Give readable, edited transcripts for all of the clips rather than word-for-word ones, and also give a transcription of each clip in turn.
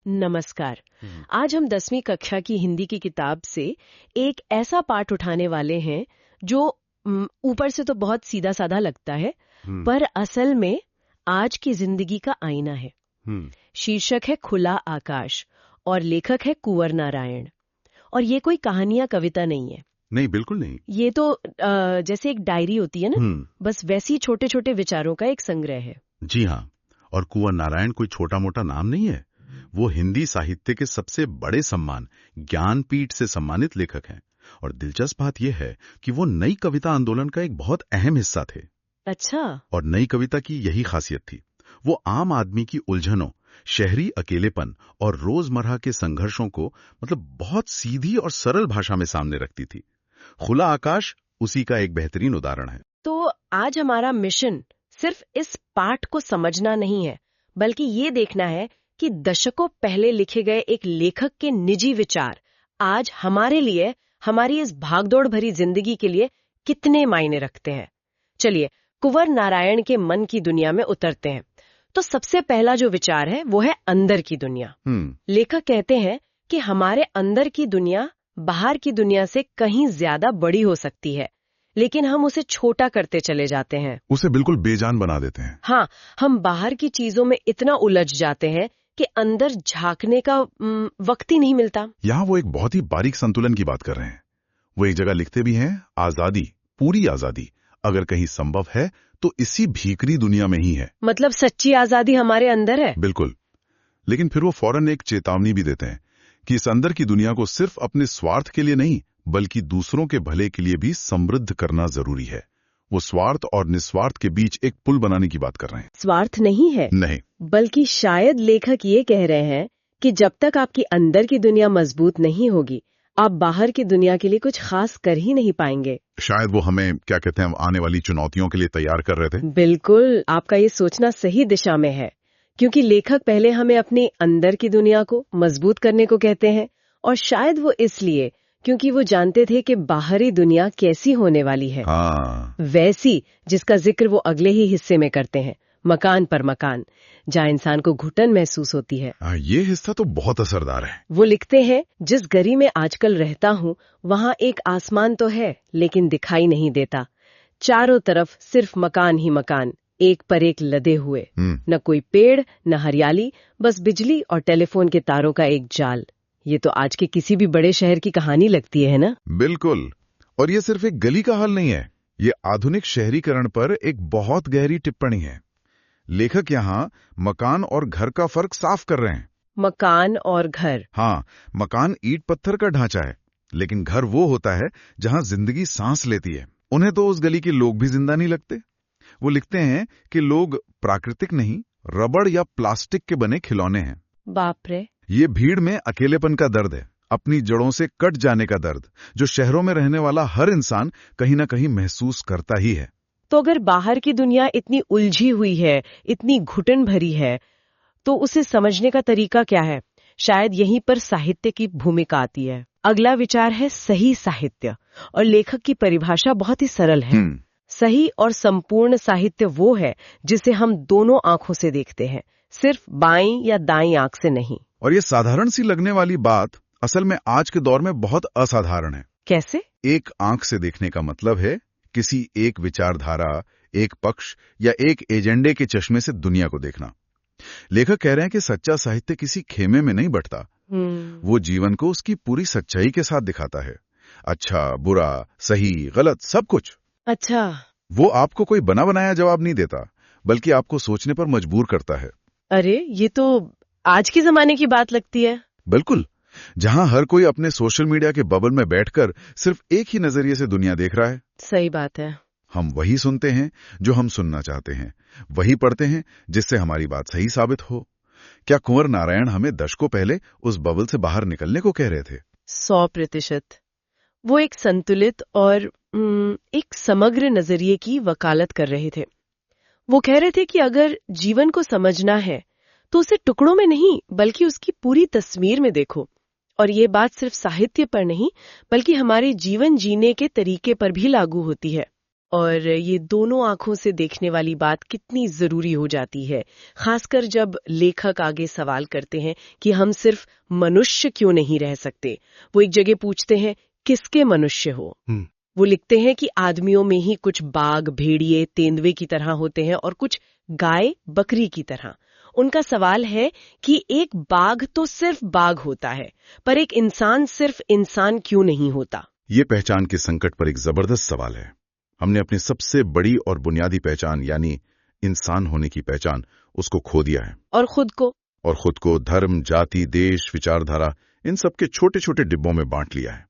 नमस्कार। आज हम 10वीं कक्षा की हिंदी की किताब से एक ऐसा पाठ उठाने वाले हैं जो ऊपर से तो बहुत सीधा साधा लगता है, पर असल में आज की जिंदगी का आईना है। शीर्षक है खुला आकाश और लेखक है कुंवर नारायण। और ये कोई कहानी या कविता नहीं है। नहीं, बिल्कुल नहीं। ये तो जैसे एक डायरी होती है ना, बस वैसी छोटे छोटे विचारों का एक संग्रह है। जी हाँ, और कुंवर नारायण कोई छोटा मोटा नाम नहीं है। वो हिंदी साहित्य के सबसे बड़े सम्मान ज्ञानपीठ से सम्मानित लेखक हैं। और दिलचस्प बात यह है कि वो नई कविता आंदोलन का एक बहुत अहम हिस्सा थे। अच्छा। और नई कविता की यही खासियत थी, वो आम आदमी की उलझनों, शहरी अकेलेपन और रोजमर्रा के संघर्षों को बहुत सीधी और सरल भाषा में सामने रखती थी। खुला आकाश उसी का एक बेहतरीन उदाहरण है। तो आज हमारा मिशन सिर्फ इस पाठ को समझना नहीं है, बल्कि ये देखना है कि दशकों पहले लिखे गए एक लेखक के निजी विचार आज हमारे लिए, हमारी इस भागदौड़ भरी जिंदगी के लिए कितने मायने रखते हैं। चलिए कुंवर नारायण के मन की दुनिया में उतरते हैं। तो सबसे पहला जो विचार है वो है अंदर की दुनिया। लेखक कहते हैं कि हमारे अंदर की दुनिया बाहर की दुनिया से कहीं ज्यादा बड़ी हो सकती है, लेकिन हम उसे छोटा करते चले जाते हैं, उसे बिल्कुल बेजान बना देते हैं। हाँ, हम बाहर की चीजों में इतना उलझ जाते हैं कि अंदर झांकने का वक्त ही नहीं मिलता। यहाँ वो एक बहुत ही बारीक संतुलन की बात कर रहे हैं। वो एक जगह लिखते भी हैं, आजादी, पूरी आजादी अगर कहीं संभव है तो इसी भीकरी दुनिया में ही है। मतलब सच्ची आजादी हमारे अंदर है। बिल्कुल। लेकिन फिर वो फौरन एक चेतावनी भी देते हैं कि इस अंदर की दुनिया को सिर्फ अपने स्वार्थ के लिए नहीं, बल्कि दूसरों के भले के लिए भी समृद्ध करना जरूरी है। वो स्वार्थ और निस्वार्थ के बीच एक पुल बनाने की बात कर रहे हैं। स्वार्थ नहीं है, नहीं, बल्कि शायद लेखक ये कह रहे हैं कि जब तक आपकी अंदर की दुनिया मजबूत नहीं होगी, आप बाहर की दुनिया के लिए कुछ खास कर ही नहीं पाएंगे। शायद वो हमें क्या कहते हैं, आने वाली चुनौतियों के लिए तैयार कर रहे थे। बिल्कुल, आपका ये सोचना सही दिशा में है, क्योंकि लेखक पहले हमें अपने अंदर की दुनिया को मजबूत करने को कहते हैं, और शायद वो इसलिए क्योंकि वो जानते थे कि बाहरी दुनिया कैसी होने वाली है। वैसी जिसका जिक्र वो अगले ही हिस्से में करते हैं, मकान पर मकान, जहाँ इंसान को घुटन महसूस होती है। ये हिस्सा तो बहुत असरदार है। वो लिखते हैं, जिस गली में आजकल रहता हूँ वहाँ एक आसमान तो है, लेकिन दिखाई नहीं देता। चारों तरफ सिर्फ मकान ही मकान, एक पर एक लदे हुए। न कोई पेड़, न हरियाली, बस बिजली और टेलीफोन के तारों का एक जाल। ये तो आज के किसी भी बड़े शहर की कहानी लगती है ना? बिल्कुल। और ये सिर्फ एक गली का हाल नहीं है, ये आधुनिक शहरीकरण पर एक बहुत गहरी टिप्पणी है। लेखक यहाँ मकान और घर का फर्क साफ कर रहे हैं। मकान और घर। हाँ, मकान ईंट पत्थर का ढांचा है, लेकिन घर वो होता है जहाँ जिंदगी सांस लेती है। उन्हें तो उस गली के लोग भी जिंदा नहीं लगते। वो लिखते हैं कि लोग प्राकृतिक नहीं, रबड़ या प्लास्टिक के बने खिलौने हैं। बाप रे। ये भीड़ में अकेलेपन का दर्द है, अपनी जड़ों से कट जाने का दर्द, जो शहरों में रहने वाला हर इंसान कहीं ना कहीं महसूस करता ही है। तो अगर बाहर की दुनिया इतनी उलझी हुई है, इतनी घुटन भरी है, तो उसे समझने का तरीका क्या है? शायद यहीं पर साहित्य की भूमिका आती है। अगला विचार है सही साहित्य, और लेखक की परिभाषा बहुत ही सरल है। सही और संपूर्ण साहित्य वो है जिसे हम दोनों आंखों से देखते हैं, सिर्फ बाईं या दाईं आंख से नहीं। और ये साधारण सी लगने वाली बात असल में आज के दौर में बहुत असाधारण है। कैसे? एक आंख से देखने का मतलब है किसी एक विचारधारा, एक पक्ष या एक एजेंडे के चश्मे से दुनिया को देखना। लेखक कह रहे हैं कि सच्चा साहित्य किसी खेमे में नहीं बंटता। वो जीवन को उसकी पूरी सच्चाई के साथ दिखाता है। अच्छा, बुरा, सही, गलत, सब कुछ। अच्छा। वो आपको कोई बना बनाया जवाब नहीं देता, बल्कि आपको सोचने पर मजबूर करता है। अरे, ये तो आज के जमाने की बात लगती है। बिल्कुल, जहां हर कोई अपने सोशल मीडिया के बबल में बैठकर सिर्फ एक ही नजरिए से दुनिया देख रहा है। सही बात है। हम वही सुनते हैं जो हम सुनना चाहते हैं, वही पढ़ते हैं जिससे हमारी बात सही साबित हो। क्या कुंवर नारायण हमें दशकों पहले उस बबल से बाहर निकलने को कह रहे थे? 100%। वो एक संतुलित और एक समग्र नजरिए की वकालत कर रहे थे। वो कह रहे थे कि अगर जीवन को समझना है तो उसे टुकड़ों में नहीं, बल्कि उसकी पूरी तस्वीर में देखो। और ये बात सिर्फ साहित्य पर नहीं, बल्कि हमारे जीवन जीने के तरीके पर भी लागू होती है। और ये दोनों आंखों से देखने वाली बात कितनी जरूरी हो जाती है, खासकर जब लेखक आगे सवाल करते हैं कि हम सिर्फ मनुष्य क्यों नहीं रह सकते। वो एक जगह पूछते हैं, किसके मनुष्य हो? वो लिखते हैं कि आदमियों में ही कुछ बाघ, भेड़िए, तेंदुए की तरह होते हैं और कुछ गाय, बकरी की तरह। उनका सवाल है कि एक बाघ तो सिर्फ बाघ होता है, पर एक इंसान सिर्फ इंसान क्यों नहीं होता? ये पहचान के संकट पर एक जबरदस्त सवाल है। हमने अपनी सबसे बड़ी और बुनियादी पहचान यानी इंसान होने की पहचान उसको खो दिया है। और खुद को धर्म, जाति, देश, विचारधारा, इन सबके छोटे छोटे डिब्बों में बांट लिया है।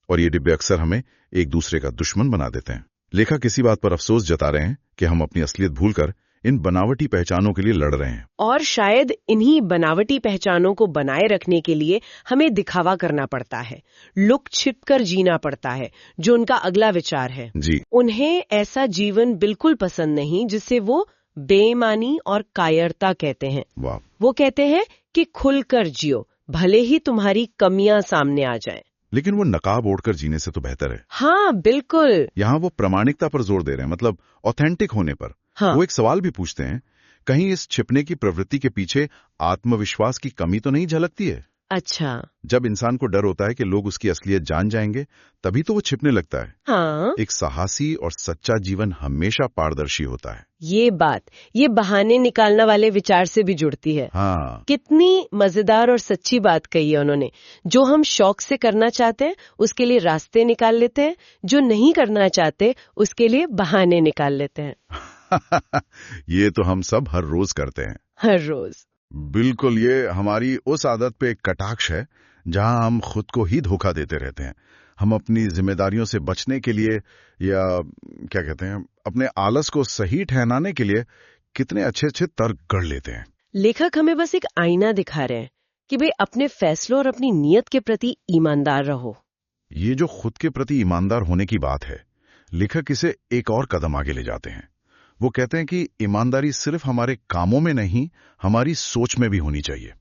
और ये डिब्बे अक्सर हमें एक दूसरे का दुश्मन बना देते हैं। लेखक इसी बात पर अफसोस जता रहे हैं कि हम अपनी असलियत भूलकर इन बनावटी पहचानों के लिए लड़ रहे हैं। और शायद इन्हीं बनावटी पहचानों को बनाए रखने के लिए हमें दिखावा करना पड़ता है, लुक छिप कर जीना पड़ता है, जो उनका अगला विचार है। जी, उन्हें ऐसा जीवन बिल्कुल पसंद नहीं जिसे वो बेईमानी और कायरता कहते हैं। वाह। वो कहते हैं कि खुलकर जियो, भले ही तुम्हारी कमियां सामने आ जाएं। लेकिन वो नकाब ओढ़कर जीने से तो बेहतर है। हाँ बिल्कुल। यहाँ वो प्रामाणिकता पर जोर दे रहे हैं, मतलब ऑथेंटिक होने पर। हाँ। वो एक सवाल भी पूछते हैं, कहीं इस छिपने की प्रवृत्ति के पीछे आत्मविश्वास की कमी तो नहीं झलकती है? अच्छा। जब इंसान को डर होता है कि लोग उसकी असलियत जान जाएंगे, तभी तो वो छिपने लगता है। हाँ। एक साहसी और सच्चा जीवन हमेशा पारदर्शी होता है। ये बहाने निकालने वाले विचार से भी जुड़ती है। हाँ। कितनी मजेदार और सच्ची बात कही है उन्होंने। जो हम शौक से करना चाहते हैं उसके लिए रास्ते निकाल लेते हैं, जो नहीं करना चाहते उसके लिए बहाने निकाल लेते हैं। ये तो हम सब हर रोज करते हैं। हर रोज। बिल्कुल, ये हमारी उस आदत पे एक कटाक्ष है जहां हम खुद को ही धोखा देते रहते हैं। हम अपनी जिम्मेदारियों से बचने के लिए या क्या कहते हैं, अपने आलस को सही ठहराने के लिए कितने अच्छे अच्छे तर्क गढ़ लेते हैं। लेखक हमें बस एक आईना दिखा रहे हैं कि भाई अपने फैसलों और अपनी नीयत के प्रति ईमानदार रहो। ये जो खुद के प्रति ईमानदार होने की बात है, लेखक इसे एक और कदम आगे ले जाते हैं। वो कहते हैं कि ईमानदारी सिर्फ हमारे कामों में नहीं, हमारी सोच में भी होनी चाहिए।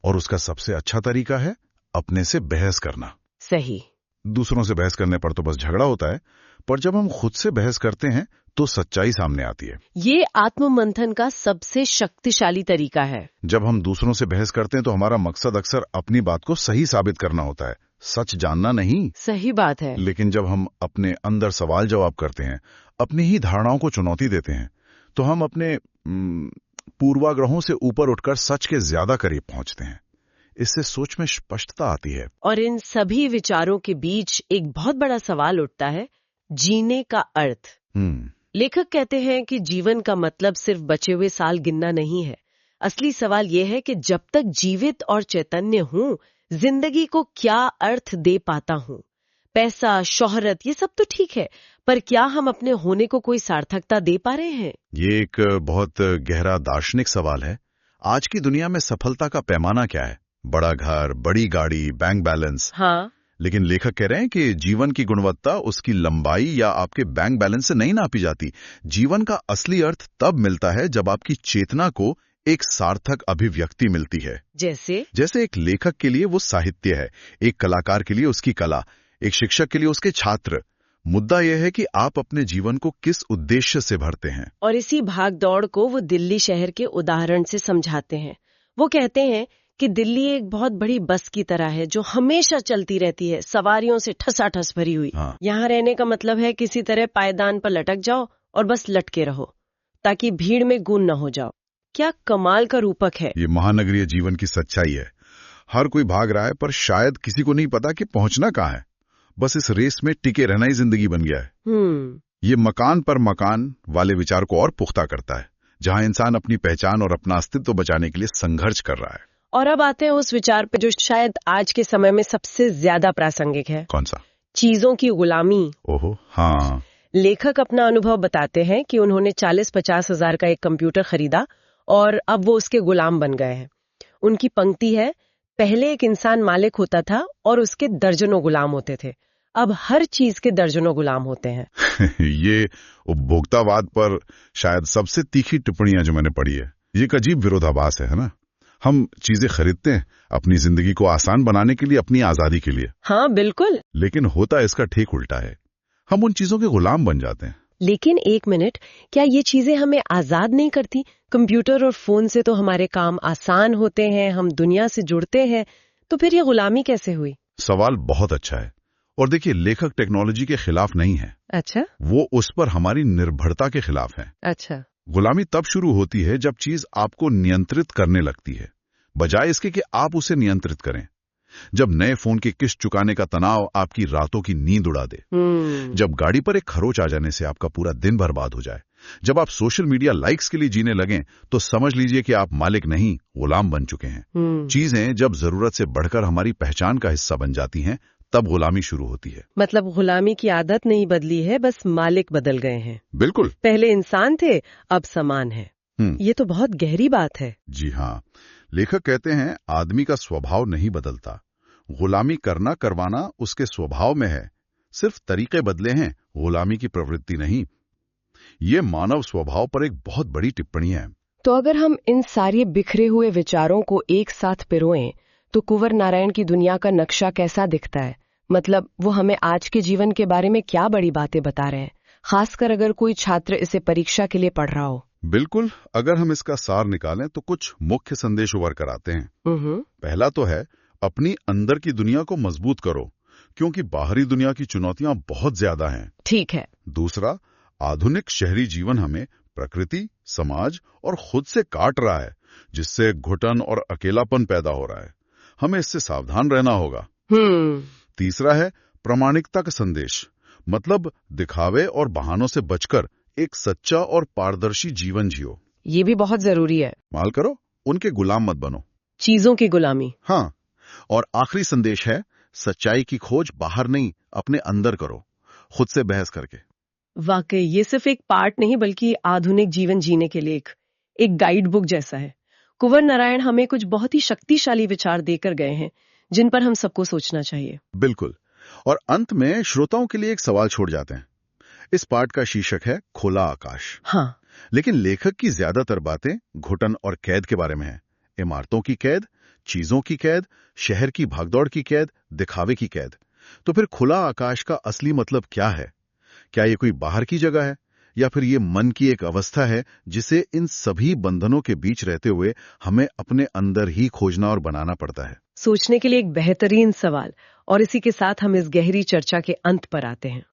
और उसका सबसे अच्छा तरीका है अपने से बहस करना। सही। दूसरों से बहस करने पर तो बस झगड़ा होता है, पर जब हम खुद से बहस करते हैं तो सच्चाई सामने आती है। ये आत्ममंथन का सबसे शक्तिशाली तरीका है। जब हम दूसरों से बहस करते हैं तो हमारा मकसद अक्सर अपनी बात को सही साबित करना होता है, सच जानना नहीं। सही बात है। लेकिन जब हम अपने अंदर सवाल जवाब करते हैं, अपनी ही धारणाओं को चुनौती देते हैं, तो हम अपने पूर्वाग्रहों से ऊपर उठकर सच के ज्यादा करीब पहुंचते हैं। इससे सोच में स्पष्टता आती है। और इन सभी विचारों के बीच एक बहुत बड़ा सवाल उठता है, जीने का अर्थ। लेखक कहते हैं कि जीवन का मतलब सिर्फ बचे हुए साल गिनना नहीं है। असली सवाल यह है कि जब तक जीवित और चैतन्य हूं, जिंदगी को क्या अर्थ दे पाता हूं। पैसा, शोहरत, ये सब तो ठीक है, पर क्या हम अपने होने को कोई सार्थकता दे पा रहे हैं? ये एक बहुत गहरा दार्शनिक सवाल है। आज की दुनिया में सफलता का पैमाना क्या है? बड़ा घर, बड़ी गाड़ी, बैंक बैलेंस। हाँ। लेकिन लेखक कह रहे हैं कि जीवन की गुणवत्ता उसकी लंबाई या आपके बैंक बैलेंस से नहीं नापी जाती। जीवन का असली अर्थ तब मिलता है जब आपकी चेतना को एक सार्थक अभिव्यक्ति मिलती है। जैसे एक लेखक के लिए वो साहित्य है, एक कलाकार के लिए उसकी कला, एक शिक्षक के लिए उसके छात्र। मुद्दा यह है कि आप अपने जीवन को किस उद्देश्य से भरते हैं। और इसी भाग दौड़ को वो दिल्ली शहर के उदाहरण से समझाते हैं। वो कहते हैं कि दिल्ली एक बहुत बड़ी बस की तरह है जो हमेशा चलती रहती है, सवारियों से ठसाठस भरी हुई। हाँ। यहाँ रहने का मतलब है किसी तरह पायदान पर लटक जाओ और बस लटके रहो ताकि भीड़ में गुम न हो जाओ। क्या कमाल का रूपक है। ये महानगरीय जीवन की सच्चाई है। हर कोई भाग रहा है, पर शायद किसी को नहीं पता कि पहुंचना कहाँ है। बस इस रेस में टिके रहना ही जिंदगी बन गया है। ये मकान पर मकान वाले विचार को और पुख्ता करता है, जहां इंसान अपनी पहचान और अपना अस्तित्व बचाने के लिए संघर्ष कर रहा है। और अब आते हैं उस विचार पे जो शायद आज के समय में सबसे ज्यादा प्रासंगिक है। कौन सा? चीजों की गुलामी। ओहो, हाँ। लेखक अपना अनुभव बताते हैं कि उन्होंने 40-50 हजार का एक कंप्यूटर खरीदा और अब वो उसके गुलाम बन गए हैं। उनकी पंक्ति है, पहले एक इंसान मालिक होता था और उसके दर्जनों गुलाम होते थे, अब हर चीज के दर्जनों गुलाम होते हैं। ये उपभोक्तावाद पर शायद सबसे तीखी टिप्पणियां जो मैंने पढ़ी है। ये एक अजीब विरोधाभास है ना? हम चीजें खरीदते हैं अपनी जिंदगी को आसान बनाने के लिए, अपनी आजादी के लिए। हाँ बिल्कुल। लेकिन होता इसका ठीक उल्टा है। हम उन चीजों के गुलाम बन जाते हैं। लेकिन एक मिनट, क्या ये चीजें हमें आजाद नहीं करती? कंप्यूटर और फोन से तो हमारे काम आसान होते हैं, हम दुनिया से जुड़ते हैं, तो फिर ये गुलामी कैसे हुई? सवाल बहुत अच्छा है। और देखिए, लेखक टेक्नोलॉजी के खिलाफ नहीं है। अच्छा। वो उस पर हमारी निर्भरता के खिलाफ है। अच्छा। गुलामी तब शुरू होती है जब चीज आपको नियंत्रित करने लगती है, बजाय इसके कि आप उसे नियंत्रित करें। जब नए फोन की किस्त चुकाने का तनाव आपकी रातों की नींद उड़ा दे, जब गाड़ी पर एक खरोच आ जाने से आपका पूरा दिन बर्बाद हो जाए, जब आप सोशल मीडिया लाइक्स के लिए जीने लगें, तो समझ लीजिए कि आप मालिक नहीं, गुलाम बन चुके हैं। चीजें जब जरूरत से बढ़कर हमारी पहचान का हिस्सा बन जाती हैं, तब गुलामी शुरू होती है। मतलब गुलामी की आदत नहीं बदली है, बस मालिक बदल गए हैं। बिल्कुल। पहले इंसान थे, अब सामान है। ये तो बहुत गहरी बात है। जी हाँ। लेखक कहते हैं, आदमी का स्वभाव नहीं बदलता, गुलामी करना करवाना उसके स्वभाव में है, सिर्फ तरीके बदले हैं, गुलामी की प्रवृत्ति नहीं। ये मानव स्वभाव पर एक बहुत बड़ी टिप्पणी है। तो अगर हम इन सारे बिखरे हुए विचारों को एक साथ पिरोएं, तो कुंवर नारायण की दुनिया का नक्शा कैसा दिखता है? मतलब वो हमें आज के जीवन के बारे में क्या बड़ी बातें बता रहे हैं, खासकर अगर कोई छात्र इसे परीक्षा के लिए पढ़ रहा हो? बिल्कुल। अगर हम इसका सार निकालें तो कुछ मुख्य संदेश उभर कर आते हैं। पहला तो है, अपनी अंदर की दुनिया को मजबूत करो, क्योंकि बाहरी दुनिया की चुनौतियां बहुत ज्यादा हैं। ठीक है। दूसरा, आधुनिक शहरी जीवन हमें प्रकृति, समाज और खुद से काट रहा है, जिससे घुटन और अकेलापन पैदा हो रहा है। हमें इससे सावधान रहना होगा। तीसरा है प्रामाणिकता का संदेश, मतलब दिखावे और बहानों से बचकर एक सच्चा और पारदर्शी जीवन जियो। ये भी बहुत जरूरी है। माल करो, उनके गुलाम मत बनो। चीजों की गुलामी। हाँ। और आखिरी संदेश है, सच्चाई की खोज बाहर नहीं, अपने अंदर करो, खुद से बहस करके। वाकई ये सिर्फ एक पार्ट नहीं, बल्कि आधुनिक जीवन जीने के लिए एक गाइड बुक जैसा है। कुंवर नारायण हमें कुछ बहुत ही शक्तिशाली विचार देकर गए हैं, जिन पर हम सबको सोचना चाहिए। बिल्कुल। और अंत में श्रोताओं के लिए एक सवाल छोड़ जाते हैं। इस पाठ का शीर्षक है खुला आकाश। हाँ। लेकिन लेखक की ज्यादातर बातें घुटन और कैद के बारे में है। इमारतों की कैद, चीजों की कैद, शहर की भागदौड़ की कैद, दिखावे की कैद। तो फिर खुला आकाश का असली मतलब क्या है? क्या ये कोई बाहर की जगह है, या फिर ये मन की एक अवस्था है जिसे इन सभी बंधनों के बीच रहते हुए हमें अपने अंदर ही खोजना और बनाना पड़ता है? सोचने के लिए एक बेहतरीन सवाल। और इसी के साथ हम इस गहरी चर्चा के अंत पर आते हैं।